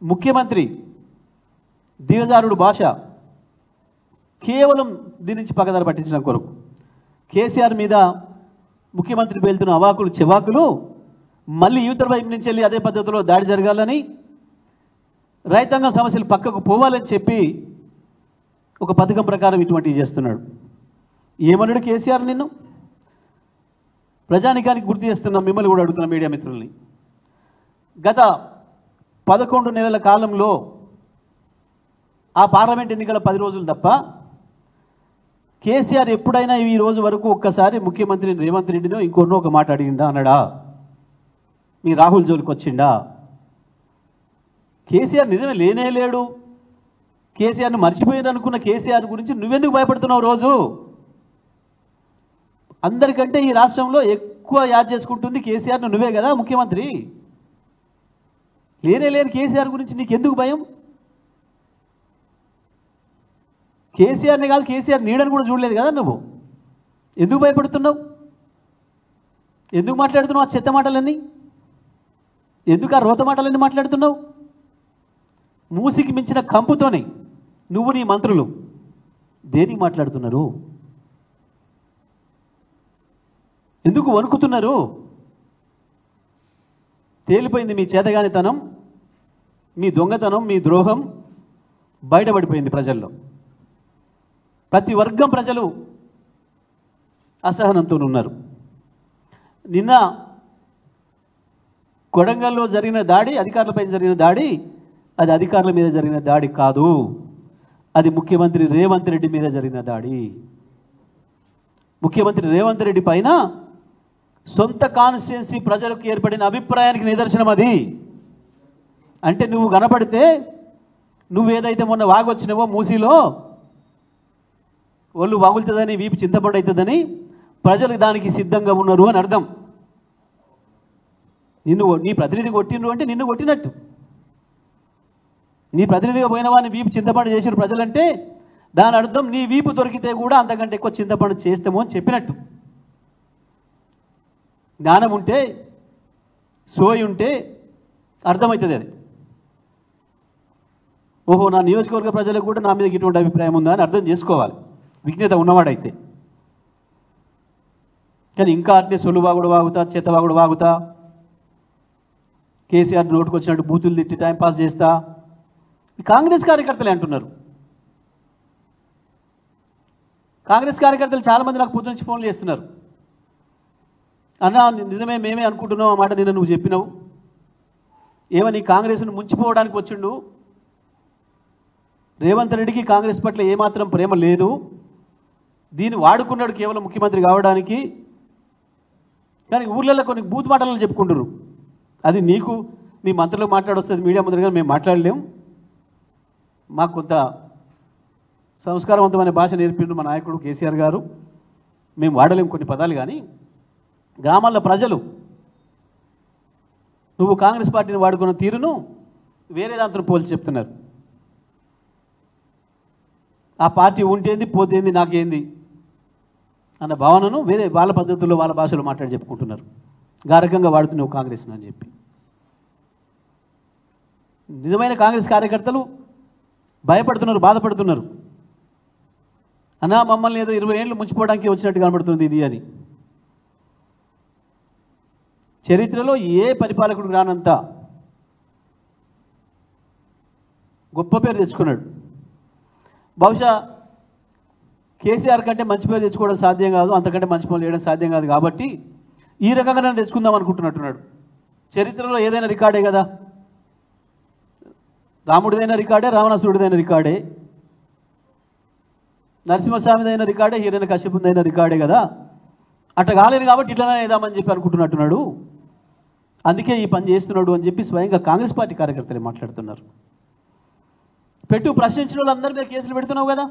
ముఖ్యమంత్రి దిగజారుడు భాష కేవలం దీని నుంచి పగదారి పట్టించడం కొరకు కేసీఆర్ మీద ముఖ్యమంత్రి పేలుతున్న అవాకులు చెవాకులు మళ్ళీ యువతర వైపు నుంచి వెళ్ళి అదే పద్ధతిలో దాడి జరగాలని రైతాంగం సమస్యలు పక్కకు పోవాలని చెప్పి ఒక పథకం ప్రకారం ఇటువంటివి చేస్తున్నాడు. ఏమన్నాడు కేసీఆర్? నిన్ను ప్రజానికానికి గుర్తు చేస్తున్నాం, మిమ్మల్ని కూడా అడుగుతున్న మీడియా మిత్రుల్ని. గత 11 నెలల కాలంలో ఆ పార్లమెంట్ ఎన్నికల 10 రోజులు తప్ప కేసీఆర్ ఎప్పుడైనా ఈ రోజు వరకు ఒక్కసారి ముఖ్యమంత్రి రేవంత్ రెడ్డినో ఇంకొన్నో ఒక మాట అడిగిండా అన్నాడా? మీ రాహుల్ జోలికి వచ్చిండా? కేసీఆర్ నిజమే లేనే లేడు. కేసీఆర్ని మర్చిపోయారు అనుకున్న కేసీఆర్ గురించి నువ్వెందుకు భయపడుతున్నావు? రోజు అందరికంటే ఈ రాష్ట్రంలో ఎక్కువ యాద్ చేసుకుంటుంది కేసీఆర్ను నువ్వే కదా ముఖ్యమంత్రి. లేని కేసీఆర్ గురించి నీకెందుకు భయం? కేసీఆర్ని కాదు, కేసీఆర్ నీడని కూడా చూడలేదు కదా నువ్వు. ఎందుకు భయపడుతున్నావు? ఎందుకు మాట్లాడుతున్నావు ఆ చెత్త మాటలన్నీ? ఎందుకు ఆ రోత మాటలన్నీ మాట్లాడుతున్నావు? మూసికి మించిన కంపుతోనే నువ్వు నీ మంత్రులు దేనికి మాట్లాడుతున్నారు? ఎందుకు వణుకుతున్నారు? తేలిపోయింది మీ చేతగానితనం, మీ దొంగతనం, మీ ద్రోహం బయటపడిపోయింది ప్రజల్లో. ప్రతి వర్గం ప్రజలు అసహనంతో ఉన్నారు. నిన్న కొడంగల్లో జరిగిన దాడి, అధికారులపై జరిగిన దాడి, అది అధికారుల మీద జరిగిన దాడి కాదు, అది ముఖ్యమంత్రి రేవంత్ రెడ్డి మీద జరిగిన దాడి. ముఖ్యమంత్రి రేవంత్ రెడ్డి పైన సొంత కాన్స్టిట్యున్సీ ప్రజలకు ఏర్పడిన అభిప్రాయానికి నిదర్శనం అది. అంటే నువ్వు కనపడితే, నువ్వేదైతే మొన్న వాగొచ్చినావో మూసీలో, ఒళ్ళు వాగులుతుందని, వీపు చింతపండు అవుతుందని ప్రజలు దానికి సిద్ధంగా ఉన్నారు అని అర్థం. నీ ప్రతినిధి కొట్టిండ్రు అంటే నిన్ను కొట్టినట్టు. నీ ప్రతినిధిగా పోయిన వాడిని వీపు చింతపండు చేసిన ప్రజలంటే దాని అర్థం నీ వీపు దొరికితే కూడా అంతకంటే ఎక్కువ చింతపండు చేస్తామో అని చెప్పినట్టు. జ్ఞానం ఉంటే, సోయి ఉంటే అర్థమవుతుంది అది. ఓహో, నా నియోజకవర్గ ప్రజలకు కూడా నా మీద ఇటువంటి అభిప్రాయం ఉందా అని అర్థం చేసుకోవాలి విజ్ఞత ఉన్నవాడైతే. కానీ ఇంకా అట్నే సొల్లువాగుడు వాగుతా, చేతవాగుడు వాగుతా, కేసీఆర్ నోటుకు వచ్చినట్టు బూతులు తిట్టి టైంపాస్ చేస్తా కాంగ్రెస్ కార్యకర్తలే అంటున్నారు. కాంగ్రెస్ కార్యకర్తలు చాలామంది నాకు పొద్దు నుంచి ఫోన్లు చేస్తున్నారు. అన్నా నిజమే, మేమే అనుకుంటున్నాం ఆ మాట నిన్న నువ్వు చెప్పినావు. ఏమని కాంగ్రెస్ను ముంచిపోవడానికి వచ్చిండు, రేవంత్ రెడ్డికి కాంగ్రెస్ పట్ల ఏమాత్రం ప్రేమ లేదు, దీన్ని వాడుకున్నాడు కేవలం ముఖ్యమంత్రి కావడానికి. కానీ ఊర్లలో కొన్ని బూత్ మాటలు చెప్పుకుంటారు. అది నీకు మీ మంత్రులకు మాట్లాడొస్తుంది, మీడియా ముందరగా మేము మాట్లాడలేం. మాకు కొంత సంస్కారవంతమైన భాష నేర్పిండు మా నాయకుడు కేసీఆర్ గారు, మేము వాడలేం కొన్ని పదాలు. కానీ గ్రామాల్లో ప్రజలు నువ్వు కాంగ్రెస్ పార్టీని వాడుకున్న తీరును వేరే దాంతో పోల్చి చెప్తున్నారు. ఆ పార్టీ ఉంటేంది పోతేంది నాకేంది అన్న భావనను వేరే వాళ్ళ పద్ధతుల్లో వాళ్ళ భాషలో మాట్లాడి చెప్పుకుంటున్నారు. గారకంగా వాడుతున్నావు కాంగ్రెస్ని అని చెప్పి. నిజమైన కాంగ్రెస్ కార్యకర్తలు భయపడుతున్నారు, బాధపడుతున్నారు. అన్నా మమ్మల్ని ఏదో 20 ఏళ్ళు ముంచిపోవడానికి వచ్చినట్టు కనబడుతుంది ఇది అని. చరిత్రలో ఏ పరిపాలకుడు రానంత గొప్ప పేరు తెచ్చుకున్నాడు. బహుశా కేసీఆర్ కంటే మంచి పేరు తెచ్చుకోవడం సాధ్యం కాదు, అంతకంటే మంచి పనులు చేయడం సాధ్యం కాదు. కాబట్టి ఈ రకంగా నన్ను తెచ్చుకుందాం అనుకుంటున్నట్టున్నాడు. చరిత్రలో ఏదైనా రికార్డే కదా, రాముడిదైన రికార్డే, రావణాసురుడిదైన రికార్డే, నరసింహస్వామిదైన రికార్డే, హిరణ్యకశిపుదైన రికార్డే కదా. అట్లా కాలేదు కాబట్టి ఇట్లనే వేద్దామని చెప్పి అనుకుంటున్నట్టున్నాడు. అందుకే ఈ పని చేస్తున్నాడు అని చెప్పి స్వయంగా కాంగ్రెస్ పార్టీ కార్యకర్తలే మాట్లాడుతున్నారు. ప్రశ్నించిన వాళ్ళందరి మీద కేసులు పెడుతున్నావు కదా.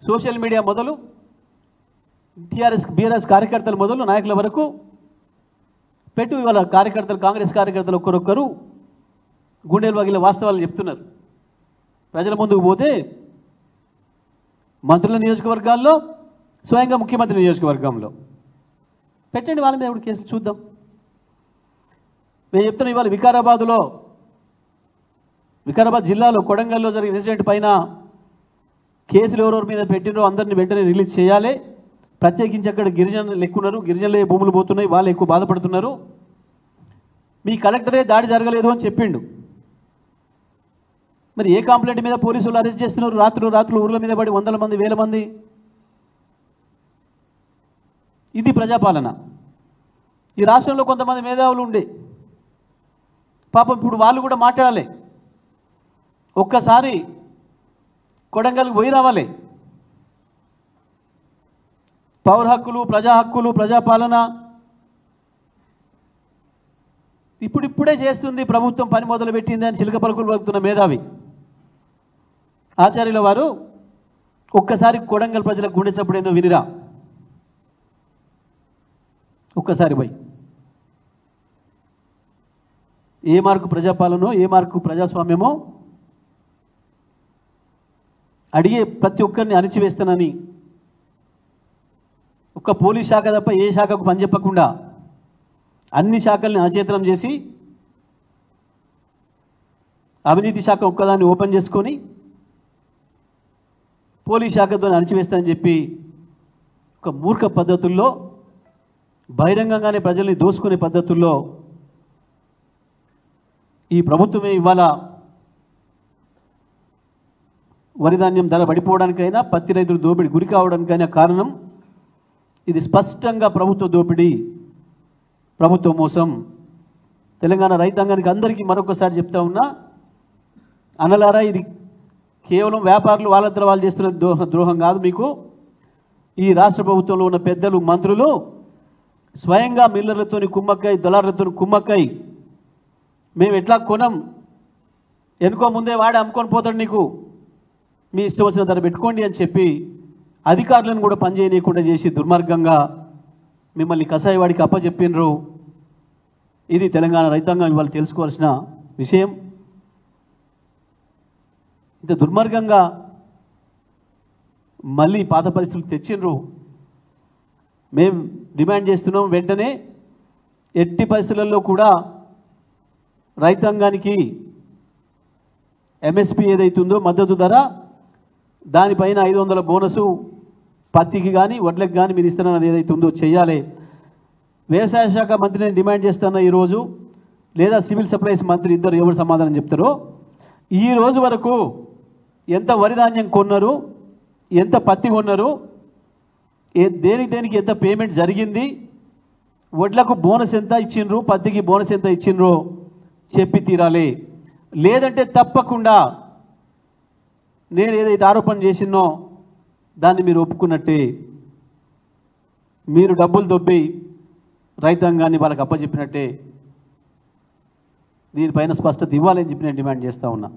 సోషల్ మీడియా మొదలు టీఆర్ఎస్ బీఆర్ఎస్ కార్యకర్తలు మొదలు నాయకుల వరకు ఇవాళ కార్యకర్తలు, కాంగ్రెస్ కార్యకర్తలు ఒక్కరొక్కరు గుండెలు వగిల వాస్తవాలు చెప్తున్నారు. ప్రజల ముందుకు పోతే మంత్రుల నియోజకవర్గాల్లో, స్వయంగా ముఖ్యమంత్రి నియోజకవర్గంలో పెట్టండి వాళ్ళ మీద కేసులు చూద్దాం. నేను చెప్తున్నా ఇవాళ వికారాబాద్ జిల్లాలో కొడంగల్లో జరిగిన ఇన్సిడెంట్ పైన కేసులు ఎవరెవరి మీద పెట్టినో అందరినీ వెంటనే రిలీజ్ చేయాలి. ప్రత్యేకించి అక్కడ గిరిజనులు ఎక్కున్నారు, గిరిజనులే భూములు పోతున్నాయి, వాళ్ళు ఎక్కువ బాధపడుతున్నారు. మీ కలెక్టరే దాడి జరగలేదు అని చెప్పిండు. మరి ఏ కంప్లైంట్ మీద పోలీసులు అరెస్ట్ చేస్తున్నారు? రాత్రులు ఊర్ల మీద పడి వందల మంది వేల మంది. ఇది ప్రజాపాలన. ఈ రాష్ట్రంలో కొంతమంది మేధావులు ఉండే పాపం ఇప్పుడు వాళ్ళు కూడా మాట్లాడాలి. ఒక్కసారి కొడంగల్కి పోయి రావాలి. పౌర హక్కులు, ప్రజా హక్కులు, ప్రజాపాలన ఇప్పుడిప్పుడే చేస్తుంది ప్రభుత్వం, పని మొదలుపెట్టింది అని చిలక పలుకులు పలుకుతున్న మేధావి ఆచార్యుల వారు ఒక్కసారి కొడంగల్ ప్రజలకు గుండె చప్పుడేందో వినిరా. ఒక్కసారి పోయి ఏ మార్కు ప్రజాపాలనో, ఏ మార్కు ప్రజాస్వామ్యమో అడిగే ప్రతి ఒక్కరిని అణిచివేస్తానని ఒక్క పోలీస్ శాఖ తప్ప ఏ శాఖకు పని చెప్పకుండా అన్ని శాఖల్ని అచేతనం చేసి అవినీతి శాఖ ఒక్కదాన్ని ఓపెన్ చేసుకొని పోలీస్ శాఖతో అణిచివేస్తానని చెప్పి ఒక మూర్ఖ పద్ధతుల్లో, బహిరంగంగానే ప్రజల్ని దోసుకునే పద్ధతుల్లో ఈ ప్రభుత్వమే ఇవాళ వరి ధాన్యం ధర పడిపోవడానికైనా, పత్తి రైతులు దోపిడీ గురి కావడానికైనా కారణం ఇది స్పష్టంగా ప్రభుత్వ దోపిడీ, ప్రభుత్వ మోసం. తెలంగాణ రైతాంగానికి అందరికీ మరొకసారి చెప్తా ఉన్నా, అనలారా ఇది కేవలం వ్యాపారులు వాళ్ళంతా వాళ్ళు చేస్తున్న ద్రోహం కాదు. మీకు ఈ రాష్ట్ర ప్రభుత్వంలో ఉన్న పెద్దలు, మంత్రులు స్వయంగా మిల్లర్లతో కుమ్మక్కై, దళారులతో కుమ్మక్కై మేము ఎట్లా కొనం, ఎనుకో ముందే వాడే అమ్ముకొని పోతాడు, నీకు మీ ఇష్టం వచ్చిన ధర పెట్టుకోండి అని చెప్పి అధికారులను కూడా పనిచేయనీయకుండా చేసి దుర్మార్గంగా మిమ్మల్ని కసాయివాడికి అప్పచెప్పినరు. ఇది తెలంగాణ రైతాంగం ఇవాళ తెలుసుకోవాల్సిన విషయం. ఇంత దుర్మార్గంగా మళ్ళీ పాత పరిస్థితులు తెచ్చిండ్రు. మేము డిమాండ్ చేస్తున్నాం, వెంటనే ఎట్టి పరిస్థితులలో కూడా రైతాంగానికి ఎంఎస్పి ఏదైతుందో మద్దతు ధర, దానిపైన 500 బోనసు పత్తికి కానీ వడ్లకు కానీ మీరు ఇస్తున్నది ఏదైతుందో చేయాలి. వ్యవసాయ శాఖ మంత్రిని డిమాండ్ చేస్తున్నా ఈరోజు, లేదా సివిల్ సప్లైస్ మంత్రి, ఇద్దరు ఎవరు సమాధానం చెప్తారో. ఈ రోజు వరకు ఎంత వరి ధాన్యం కొన్నారు, ఎంత పత్తి కొన్నారు, దేనికి ఎంత పేమెంట్ జరిగింది, వడ్లకు బోనస్ ఎంత ఇచ్చిండ్రు, పత్తికి బోనస్ ఎంత ఇచ్చిండ్రో చెప్పి తీరాలి. లేదంటే తప్పకుండా నేను ఏదైతే ఆరోపణ చేసినో దాన్ని మీరు ఒప్పుకున్నట్టే. మీరు డబ్బులు దొబ్బి రైతాంగాన్ని వాళ్ళకి అప్పచెప్పినట్టే. దీనిపైన స్పష్టత ఇవ్వాలని చెప్పి నేను డిమాండ్ చేస్తూ ఉన్నా.